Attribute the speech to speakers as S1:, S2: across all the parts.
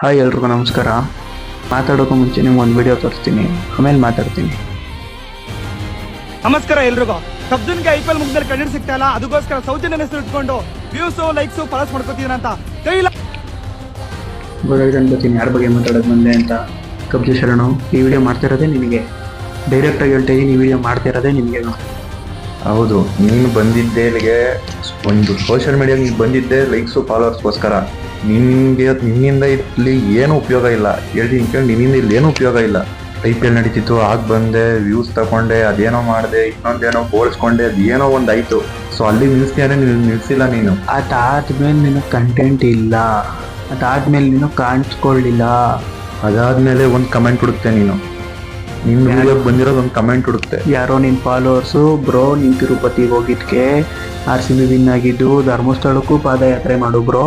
S1: Hi ಎಲ್ರಿಗೂ ನಮಸ್ಕಾರ. ಮಾತಾಡೋಕ್ಕೂ ಮುಂಚೆ ನಿಮ್ಗೊಂದು ವಿಡಿಯೋ ತೋರಿಸ್ತೀನಿ, ಆಮೇಲೆ ಮಾತಾಡ್ತೀನಿ.
S2: ನಮಸ್ಕಾರ ಎಲ್ರಿಗೂ. ಕಬ್ಜನ್ಗೆ IPL ಮುಗ್ದಲ್ಲಿ ಕ್ರೆಡಿಟ್ ಸಿಗ್ತಾ ಇಲ್ಲ, ಅದಕ್ಕೋಸ್ಕರ ಸೌಜನ್ಯ ಹೆಸರು ಇಟ್ಕೊಂಡು ವ್ಯೂಸು ಲೈಕ್ಸು ಫಾಲೋಸ್ ಮಾಡ್ಕೋತಿದ್ದೀನಿ ಅಂತ
S1: ಗೊತ್ತಾಗ್ತೀನಿ ಯಾರ ಬಗ್ಗೆ ಮಾತಾಡೋದು ಬಂದೆ ಅಂತ. ಕಬ್ಜ ಶರಣು, ಈ ವಿಡಿಯೋ ಮಾಡ್ತಿರೋದೇ ನಿನಗೆ. ಡೈರೆಕ್ಟಾಗಿ ಹೇಳ್ತಾ ಇದ್ದೀನಿ, ಈ ವಿಡಿಯೋ ಮಾಡ್ತಿರೋದೇ ನಿನಗೆ.
S3: ಹೌದು, ನೀನು ಬಂದಿದ್ದೆ ಇಲ್ಲಿಗೆ ಒಂದು ಸೋಷಿಯಲ್ ಮೀಡಿಯಾಗೆ ನೀನು ಬಂದಿದ್ದೆ ಲೈಕ್ಸು ಫಾಲೋವರ್ಸ್ಗೋಸ್ಕರ. ನಿನ್ನಿಂದ ಇಲ್ಲಿ ಏನೂ ಉಪಯೋಗ ಇಲ್ಲ. ಹೇಳ್ತೀನಿ ಕೇಳಿ, ನಿನ್ನಿಂದ ಇಲ್ಲಿ ಏನೂ ಉಪಯೋಗ ಇಲ್ಲ. IPL ನಡೀತಿತ್ತು, ಆಗ ಬಂದೆ, ವ್ಯೂಸ್ ತಗೊಂಡೆ, ಅದೇನೋ ಮಾಡಿದೆ, ಇನ್ನೊಂದೇನೋ ಬೋಳ್ಸ್ಕೊಂಡೆ, ಅದೇನೋ ಒಂದು ಆಯಿತು. ಸೊ ಅಲ್ಲಿ ನಿಲ್ಲಿಸ್ತೀಯಾರೆ, ನಿಲ್ಲಿಸಿಲ್ಲ ನೀನು.
S1: ಅದಾದ್ಮೇಲೆ ನಿನಗೆ ಕಂಟೆಂಟ್ ಇಲ್ಲ, ಅದಾದ್ಮೇಲೆ ನೀನು ಕಾಣಿಸ್ಕೊಳ್ಳಿಲ್ಲ.
S3: ಅದಾದ್ಮೇಲೆ ಒಂದು ಕಮೆಂಟ್ ಹುಡುಕ್ತೆ ನೀನು. ನಿನ್ನ ವಿಡಿಯೋಗೆ ಬಂದಿರೋದು ಒಂದು ಕಮೆಂಟ್ ಹುಡುಕ್ತೆ.
S1: ಯಾರೋ ನಿನ್ನ ಫಾಲೋವರ್ಸು, ಬ್ರೋ ನೀನು ತಿರುಪತಿಗೆ ಹೋಗಿದ್ಕೆ RCB ವಿನ್ ಆಗಿದ್ದು, ಧರ್ಮಸ್ಥಳಕ್ಕೂ ಪಾದಯಾತ್ರೆ ಮಾಡು ಬ್ರೋ,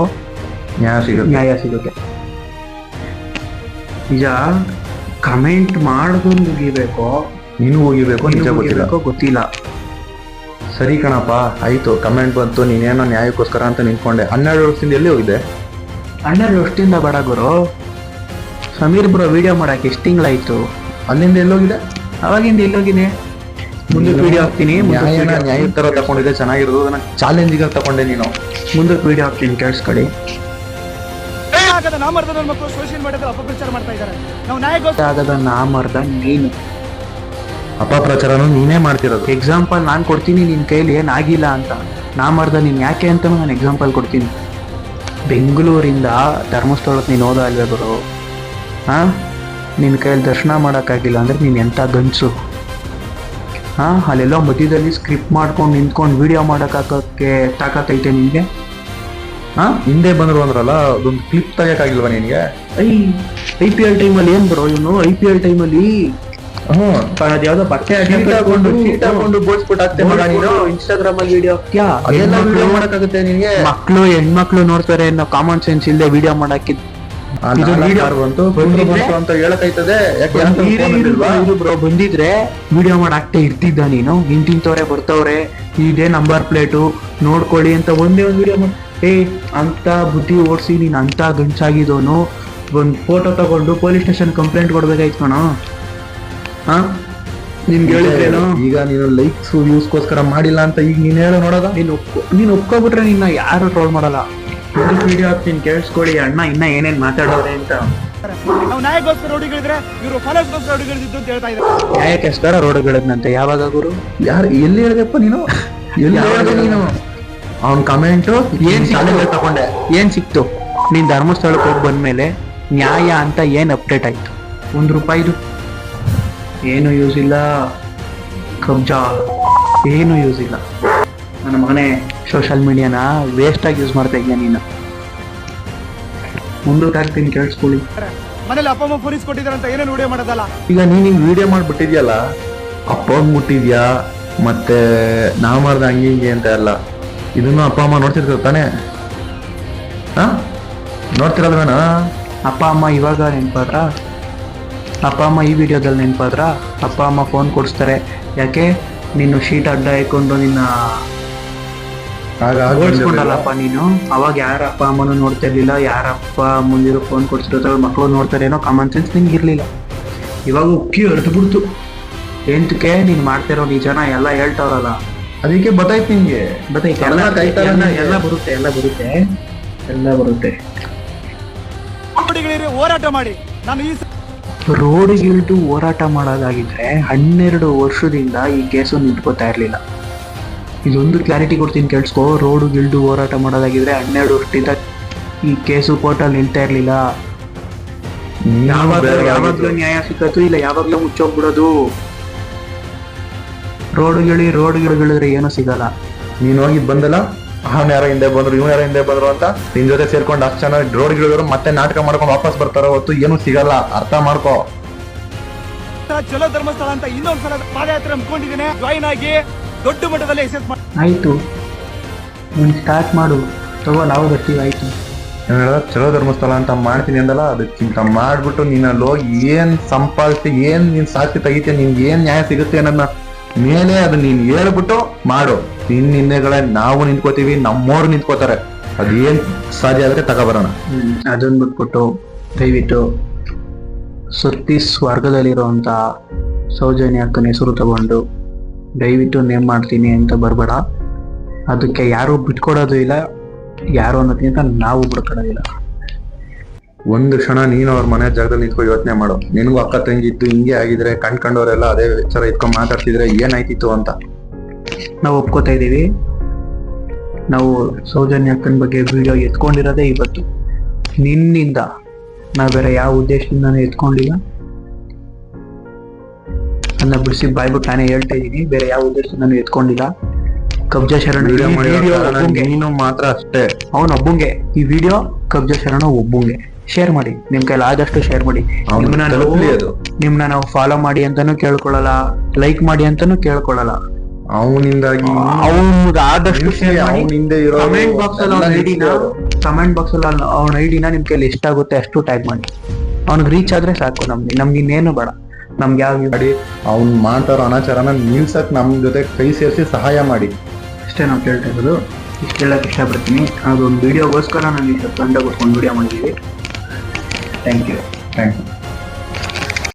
S1: ನ್ಯಾಯ ಸಿಗುತ್ತೆ. ಈಗ ಕಮೆಂಟ್ ಮಾಡೋದೊಂದು ಮುಗಿಬೇಕು,
S3: ನೀನು ಹೋಗಿಬೇಕು, ನಿಜ
S1: ಗೊತ್ತಿಲ್ಲ.
S3: ಸರಿ ಕಣಪ್ಪ, ಆಯ್ತು, ಕಮೆಂಟ್ ಬಂತು, ನೀನೇನೋ ನ್ಯಾಯಕ್ಕೋಸ್ಕರ ಅಂತ ನಿಂತ್ಕೊಂಡೆ. 12 ವರ್ಷದಿಂದ ಎಲ್ಲಿ ಹೋಗಿದೆ?
S1: 12 ವರ್ಷದಿಂದ ಬೇಡ ಗುರು. ಸಮೀರ್ ಬ್ರೋ ವಿಡಿಯೋ ಮಾಡಕ್ಕೆ ಎಷ್ಟು ತಿಂಗಳಾಯ್ತು?
S3: ಅಲ್ಲಿಂದ ಎಲ್ಲೋಗಿದೆ?
S1: ಅವಾಗಿಂದ ಎಲ್ಲೋಗಿದೆ? ಮುಂದಕ್ಕೆ ವಿಡಿಯೋ ಹಾಕ್ತೀನಿ.
S3: ನ್ಯಾಯ ತರ ತಗೊಂಡಿದ್ದೆ, ಚೆನ್ನಾಗಿರೋದು. ಅದನ್ನ ಚಾಲೆಂಜಿಗೆ ತಗೊಂಡೆ ನೀನು.
S1: ಮುಂದಕ್ಕೆ ವಿಡಿಯೋ ಹಾಕ್ತೀನಿ, ಕೇಳಿಸ್ಕೊಳ್ಳಿ.
S2: ನಾಮರ್ದ ಮಕ್ಕಳು ಸೋಷಿಯಲ್ ಮೀಡಿಯಾದಲ್ಲಿ ಅಪಪ್ರಚಾರ ಮಾಡ್ತಾ ಇದ್ದಾರೆ. ನಾವು ನ್ಯಾಯಕ್ಕೋಸ್ಕರ
S1: ಆಗದ ನಾಮರ್ದ ನೀನು,
S3: ಅಪಪ್ರಚಾರನು ನೀನೇ ಮಾಡ್ತಿರೋದು.
S1: ಎಕ್ಸಾಂಪಲ್ ನಾನು ಕೊಡ್ತೀನಿ, ನಿನ್ನ ಕೈಲಿ ಏನಾಗಿಲ್ಲ ಅಂತ. ನಾಮರ್ದ ನೀನು ಯಾಕೆ ಅಂತ ನಾನು ಎಕ್ಸಾಂಪಲ್ ಕೊಡ್ತೀನಿ. ಬೆಂಗಳೂರಿಂದ ಧರ್ಮಸ್ಥಳಕ್ಕೆ ನೀನು ಹೋದ ಅಲ್ವೇ ಗುರು? ಹಾಂ, ನಿನ್ನ ಕೈಯಲ್ಲಿ ದರ್ಶನ ಮಾಡೋಕ್ಕಾಗಿಲ್ಲ ಅಂದರೆ ನೀನು ಎಂಥ ಗಂಡಸು. ಹಾಂ, ಅಲ್ಲೆಲ್ಲೋ ಮಧ್ಯದಲ್ಲಿ ಸ್ಕ್ರಿಪ್ಟ್ ಮಾಡ್ಕೊಂಡು ನಿಂತ್ಕೊಂಡು ವಿಡಿಯೋ ಮಾಡೋಕ್ಕಾಗೋಕ್ಕೆ ತಾಕತ್ತೈತೆ ನಿನಗೆ? ಹಾಂ,
S3: ಹಿಂದೆ ಬಂದ್ರು ಅಂದ್ರಲ್ಲ, ಅದೊಂದು ಕ್ಲಿಪ್ ತೆಗಿಯಕ್ಕಾಗಿಲ್ವಾ ನಿನಗೆ?
S1: IPL ಟೈಮಲ್ಲಿ ಏನು ಬರೋ ಇವನು? IPL ಟೈಮಲ್ಲಿ ಅದ್ಯಾವುದೋ ಬಟ್ಟೆ
S3: ಹಾಕೊಂಡು ಬೋಳ್ಸ್ಬಿಟ್ಟು ಹಾಕ್ತೆ ಮಗ ನೀನು.
S1: ಇನ್ಸ್ಟಾಗ್ರಾಮ್ ಅಲ್ಲಿ ವಿಡಿಯೋ ಹಾಕ್ತೀಯಾ?
S3: ಅದೆಲ್ಲ ವಿಡಿಯೋ ಮಾಡಕ್ಕಾಗುತ್ತೆ ನಿನಗೆ?
S1: ಮಕ್ಕಳು ಹೆಣ್ಮಕ್ಳು ನೋಡ್ತಾರೆ, ನಾವು ಕಾಮನ್ ಸೆನ್ಸ್ ಇಲ್ಲದೆ ವಿಡಿಯೋ ಮಾಡಕ್ಕೆ
S3: ಅಂತ ಹೇಳಕ್ಕಾಯ್ತದೆ?
S1: ಬ್ರೋ ಬಂದಿದ್ರೆ ವಿಡಿಯೋ ಮಾಡಾಕ್ತಾ ಇರ್ತಿದ್ದ ನೀನು. ಇಂತಿಂತವ್ರೆ ಬರ್ತವ್ರೆ, ಇದೇ ನಂಬರ್ ಪ್ಲೇಟು ನೋಡ್ಕೊಳ್ಳಿ ಅಂತ ಒಂದೇ ಒಂದು ವಿಡಿಯೋ ಮಾಡಿ ಅಂತ ಬುದ್ಧಿ ಓಡಿಸಿ ನೀನು ಅಂತ ಗಂಚಾಗಿದ್ದವನು ಒಂದು ಫೋಟೋ ತಗೊಂಡು ಪೊಲೀಸ್ ಸ್ಟೇಷನ್ ಕಂಪ್ಲೇಂಟ್ ಕೊಡ್ಬೇಕಾಯ್ತು ಕಣೋ. ಹಾಂ, ನಿನ್ಗೆ ಹೇಳಿದ್ರೇನು?
S3: ಈಗ ನೀನು ಲೈಕ್ಸ್ ವ್ಯೂಸ್ಗೋಸ್ಕರ ಮಾಡಿಲ್ಲ ಅಂತ ಈಗ ನೀನು ಹೇಳೋ ನೋಡೋದ?
S1: ನೀನು ಒಪ್ಕೊಬಿಟ್ರೆ ನಿನ್ನ ಯಾರು ಟ್ರೋಲ್ ಮಾಡಲ್ಲ. ವಿಡಿಯೋ ಹಾಕ್ತೀನಿ, ಕೇಳಿಸ್ಕೊಳ್ಳಿ. ಅಣ್ಣ ಇನ್ನ ಏನೇನ್ ಮಾತಾಡೋರೆ ಅಂತ.
S2: ನಾವು ನ್ಯಾಯಕ್ಕೋಸ್ಕರ ರೋಡಿಗಳಿದ್ರೆ ಇವರು ಫಾಲೋಸ್ಗೋಸ್ಕರ ರೋಡಿಗಳಿದ್ದು ಅಂತ ಹೇಳ್ತಾ ಇದ್ದಾರೆ.
S1: ನ್ಯಾಯಕ್ಕೋಸ್ಕರ ರೋಡ್ಗಳದಂತೆ ಯಾವಾಗ ಗುರು?
S3: ಯಾರು ಎಲ್ಲಿ ಹೇಳಿದೆಪ್ಪ ನೀನು? ಎಲ್ಲಿ ಹೇಳಿದೆ ನೀನು? ಅವ್ನ ಕಮೆಂಟು
S1: ಏನ್ ತಗೊಂಡೆ? ಏನ್ ಸಿಕ್ತು? ನೀನ್ ಧರ್ಮಸ್ಥಳಕ್ಕೆ ಹೋಗಿ ಬಂದ್ಮೇಲೆ ನ್ಯಾಯ ಅಂತ ಏನ್ ಅಪ್ಡೇಟ್ ಆಯ್ತು? ₹1 ಏನು ಯೂಸ್ ಇಲ್ಲ. ಕಬ್ಜಾ ಏನು ಯೂಸ್ ಇಲ್ಲ. ನನ್ನ ಮಗನೇ, ಸೋಷಿಯಲ್ ಮೀಡಿಯಾನ ವೇಸ್ಟ್ ಆಗಿ ಯೂಸ್ ಮಾಡ್ತಾ ಇದ್ಯಾ ನೀನು. ಮುಂದಕ್ಕೆ ಹಾಕ್ತೀನಿ, ಕೇಳಿಸ್ಕೊಳ್ಳಿ.
S2: ಮನೇಲಿ ಅಪ್ಪ ಅಮ್ಮ ಫೋನ್ ಕೊಟ್ಟಿದ್ದಾರೆ ಅಂತ ಏನೇನು ವಿಡಿಯೋ ಮಾಡೋದಲ್ಲ.
S3: ಈಗ ನೀನು ಹಿಂಗೆ ವಿಡಿಯೋ ಮಾಡಿಬಿಟ್ಟಿದ್ಯಲ್ಲ, ಅಪ್ಪ ಮುಟ್ಟಿದ್ಯಾ, ಮತ್ತೆ ನಾವು ಮಾಡ್ದೆ ಹಂಗೆ ಹಿಂಗೆ ಅಂತ ಎಲ್ಲ, ಇದನ್ನು ಅಪ್ಪ ಅಮ್ಮ ನೋಡ್ತಿರ್ತಾರೆ ತಾನೇ? ಹಾಂ, ನೋಡ್ತಿರೋದ್ರಣ?
S1: ಅಪ್ಪ ಅಮ್ಮ ಇವಾಗ ನೆನಪಾದ್ರ? ಅಪ್ಪ ಅಮ್ಮ ಈ ವಿಡಿಯೋದಲ್ಲಿ ನೆನಪಾದ್ರ? ಅಪ್ಪ ಅಮ್ಮ ಫೋನ್ ಕೊಡಿಸ್ತಾರೆ. ಯಾಕೆ? ನೀನು ಶೀಟ್ ಅಡ್ಡ ಹಾಕೊಂಡು ನಿನ್ನ ಓಡಿಸ್ಕೊಂಡಲ್ಲಪ್ಪ ನೀನು. ಅವಾಗ ಯಾರ ಅಪ್ಪ ಅಮ್ಮನೂ ನೋಡ್ತಾ ಇರ್ಲಿಲ್ಲ. ಯಾರಪ್ಪ ಮುಂದಿರೋ ಫೋನ್ ಕೊಡ್ಸಿರೋ ಮಕ್ಕಳು ನೋಡ್ತಾರೇನೋ ಕಾಮನ್ ಸೆನ್ಸ್ ನಿನ್ಗೆ ಇರಲಿಲ್ಲ. ಇವಾಗ ಉಕ್ಕಿ ಹೊಡೆದು ಬಿಡ್ತು. ಎಂತಕ್ಕೆ ನೀನು ಮಾಡ್ತಿರೋ ನಿಜನ ಎಲ್ಲ ಹೇಳ್ತಾವ್ರಲ್ಲ,
S3: ಅದಕ್ಕೆ ಬತ್ತಾಯ್ತು ನಿಂಗೆ.
S1: ಬತ್ತೈತೆ, ಎಲ್ಲ ಬರುತ್ತೆ.
S2: ಹೋರಾಟ ಮಾಡಿ ನಾನು ಈ
S1: ರೋಡಿಗಿಳಿದು ಹೋರಾಟ ಮಾಡೋದಾಗಿದ್ರೆ 12 ವರ್ಷದಿಂದ ಈ ಕೇಸು ನಿಂತ್ಕೋತಾ ಇರಲಿಲ್ಲ. ಇದೊಂದು ಕ್ಲಾರಿಟಿ ಕೊಡ್ತೀನಿ, ಕೇಳಿಸ್ಕೋ. ರೋಡಿಗಿಳಿದು ಹೋರಾಟ ಮಾಡೋದಾಗಿದ್ರೆ 12 ವರ್ಷದಿಂದ ಈ ಕೇಸು ಕೋರ್ಟಲ್ಲಿ ನಿಲ್ತಾ ಇರಲಿಲ್ಲ. ಯಾವಾಗಲೂ ನ್ಯಾಯ ಸಿಕ್ಕತ್ತು, ಇಲ್ಲ ಯಾವಾಗಲೂ ಮುಚ್ಚೋಗ್ಬಿಡೋದು. ರೋಡ್ಗಿಳಿದ್ರೆ ಏನೂ ಸಿಗಲ್ಲ.
S3: ನೀನು ಹೋಗಿ ಬಂದಲ್ಲ, ಅವ್ನು ಯಾರೋ ಹಿಂದೆ ಬಂದ್ರು, ಇವ್ನು ಯಾರೋ ಹಿಂದೆ ಬಂದ್ರು ಅಂತ ನಿನ್ ಜೊತೆ ಸೇರ್ಕೊಂಡು 10 ಜನ ರೋಡ್ಗಿಳಿದ್ರು, ಮತ್ತೆ ನಾಟಕ ಮಾಡ್ಕೊಂಡು ವಾಪಸ್ ಬರ್ತಾರೋ ಹೊತ್ತು ಏನೂ ಸಿಗಲ್ಲ. ಅರ್ಥ ಮಾಡ್ಕೋ.
S2: ಚಲೋ ಧರ್ಮಸ್ಥಳ ಅಂತ ಇನ್ನೊಂದ್ಸಲ ಪಾದಯಾತ್ರೆ ಮುಗಿಕೊಂಡಿದ್ದೀನಿ. ಜಾಯಿನ್ ಆಗಿ ದೊಡ್ಡ ಮಟ್ಟದಲ್ಲಿ ಎಕ್ಸೆಸ್ ಮಾಡಿ.
S1: ಆಯ್ತು, ನೀನು ಸ್ಟಾರ್ಟ್ ಮಾಡು, ತಗೋ, ನಾವು ಬರ್ತೀವಿ. ಆಯ್ತು,
S3: ಚಲೋ ಧರ್ಮಸ್ಥಳ ಅಂತ ಮಾಡ್ತೀನಿ ಅಂದಲ್ಲ, ಅದಕ್ಕಿಂತ ಮಾಡ್ಬಿಟ್ಟು ನೀನಲ್ಲಿ ಹೋಗಿ ಏನ್ ಸಂಪಾದಿಸಿ, ಏನ್ ನೀನ್ ಸಾಕ್ಷಿ ತೆಗಿತೀಯ, ನಿನ್ಗೆ ಏನ್ ನ್ಯಾಯ ಸಿಗುತ್ತೆ ಅನ್ನೋದನ್ನ ಮೇಲೆ ಅದು ನೀನ್ ಹೇಳ್ಬಿಟ್ಟು ಮಾಡು. ನಿನ್ನ ಹಿಂದೆಗಳೇ ನಾವು ನಿಂತ್ಕೋತೀವಿ, ನಮ್ಮೋರು ನಿಂತ್ಕೋತಾರೆ. ಅದೇನ್ ಸಾಧ್ಯ ಆದ್ರೆ ತಗೋಬರೋಣ.
S1: ಅದನ್ನ ಬಿಟ್ಬಿಟ್ಟು ದಯವಿಟ್ಟು ಸತ್ತಿ ಸ್ವರ್ಗದಲ್ಲಿರುವಂಥ ಸೌಜನ್ಯ ಅಕ್ಕನ ಹೆಸರು ತಗೊಂಡು ದಯವಿಟ್ಟು ನೇಮ್ ಮಾಡ್ತೀನಿ ಅಂತ ಬರಬೇಡ. ಅದಕ್ಕೆ ಯಾರೂ ಬಿಟ್ಕೊಡೋದು ಇಲ್ಲ, ಯಾರು ಅನ್ನೋದಕ್ಕಿಂತ ನಾವು ಬಿಡ್ಕೊಡೋದಿಲ್ಲ.
S3: ಒಂದು ಕ್ಷಣ ನೀನು ಅವ್ರ ಮನೆ ಜಾಗದಲ್ಲಿ ನಿಂತ್ಕೊ ಯೋಚನೆ ಮಾಡು. ನಿನಗೂ ಅಕ್ಕ ತಂಗಿ ಇದ್ದು ಹಿಂಗೆ ಆಗಿದ್ರೆ ಕಂಡ್ಕೊಂಡವರೆಲ್ಲ ಅದೇ ವಿಚಾರ ಇಟ್ಕೊಂಡ್ ಮಾತಾಡ್ತಿದ್ರೆ ಏನಾಯ್ತಿತ್ತು ಅಂತ.
S1: ನಾವು ಒಪ್ಕೋತಾ ಇದ್ದೀವಿ. ನಾವು ಸೌಜನ್ಯ ಅಕ್ಕನ ಬಗ್ಗೆ ವಿಡಿಯೋ ಎತ್ಕೊಂಡಿರೋದೇ ಇವತ್ತು ನಿನ್ನಿಂದ. ನಾವು ಬೇರೆ ಯಾವ ಉದ್ದೇಶದಿಂದನೂ ಎತ್ಕೊಂಡಿಲ್ಲ. ನನ್ನ ಬಿಡಿಸಿ ಬಾಯ್ಬಿಟ್ಟು ನಾನೇ ಹೇಳ್ತಾ ಇದ್ದೀನಿ, ಬೇರೆ ಯಾವ ಉದ್ದೇಶದಿಂದನೂ ಎತ್ಕೊಂಡಿಲ್ಲ. ಕಬ್ಜಾ ಶರಣ
S3: ವಿಡಿಯೋ ನೀನು ಮಾತ್ರ ಅಷ್ಟೇ,
S1: ಅವನೊಬ್ಬಂಗೆ ಈ ವಿಡಿಯೋ ಕಬ್ಜಾ ಶರಣ ಒಬ್ಬಂಗೆ ಶೇರ್ ಮಾಡಿ. ನಿಮ್ ಕೈಲಿ ಆದಷ್ಟು ಶೇರ್ ಮಾಡಿ. ನಿಮ್ನ ನಾವು ಫಾಲೋ ಮಾಡಿ ಅಂತಾನು ಕೇಳ್ಕೊಳ್ಳಲ್ಲ, ಲೈಕ್ ಮಾಡಿ ಅಂತಾನು ಕೇಳ್ಕೊಳ್ಳಲ್ಲ.
S3: ಅವನಿಂದಾಗಿ
S1: ಅವ್ನಿಗೆ ಆದಷ್ಟು ಶೇರ್ ಮಾಡಿ.
S3: ಹಿಂದೆ ಇರೋ
S1: ಕಮೆಂಟ್ ಬಾಕ್ಸ್ ಅಲ್ಲಿ ಅವನ ಐಡಿನ ನಿಮ್ ಕೈಲಿ ಎಷ್ಟಾಗುತ್ತೆ ಅಷ್ಟು ಟ್ಯಾಗ್ ಮಾಡಿ. ಅವ್ನಿಗೆ ರೀಚ್ ಆದ್ರೆ ಸಾಕು. ನಮ್ಗೆ ಇನ್ನೇನು ಬೇಡ. ನಮ್ಗೆ ಯಾವ
S3: ಮಾಡಿ ಅವ್ನ್ ಮಾಡ್ತಾರೋ ಅನಾಚಾರನ ನಿಲ್ಸಕ್ ನಮ್ ಜೊತೆ ಕೈ ಸೇರಿಸಿ ಸಹಾಯ ಮಾಡಿ.
S1: ಅಷ್ಟೇ ನಾವು ಕೇಳ್ತಾ ಇರೋದು. ಇಷ್ಟು ಹೇಳಕ್ ಇಷ್ಟಪಡ್ತೀನಿ. ಅದೊಂದು ವಿಡಿಯೋಗೋಸ್ಕರ ನಾನು ಇಷ್ಟು ತಂಡ ಕೂತ್ಕೊಂಡು ವಿಡಿಯೋ ಮಾಡಿದ್ದೀವಿ. Thank you.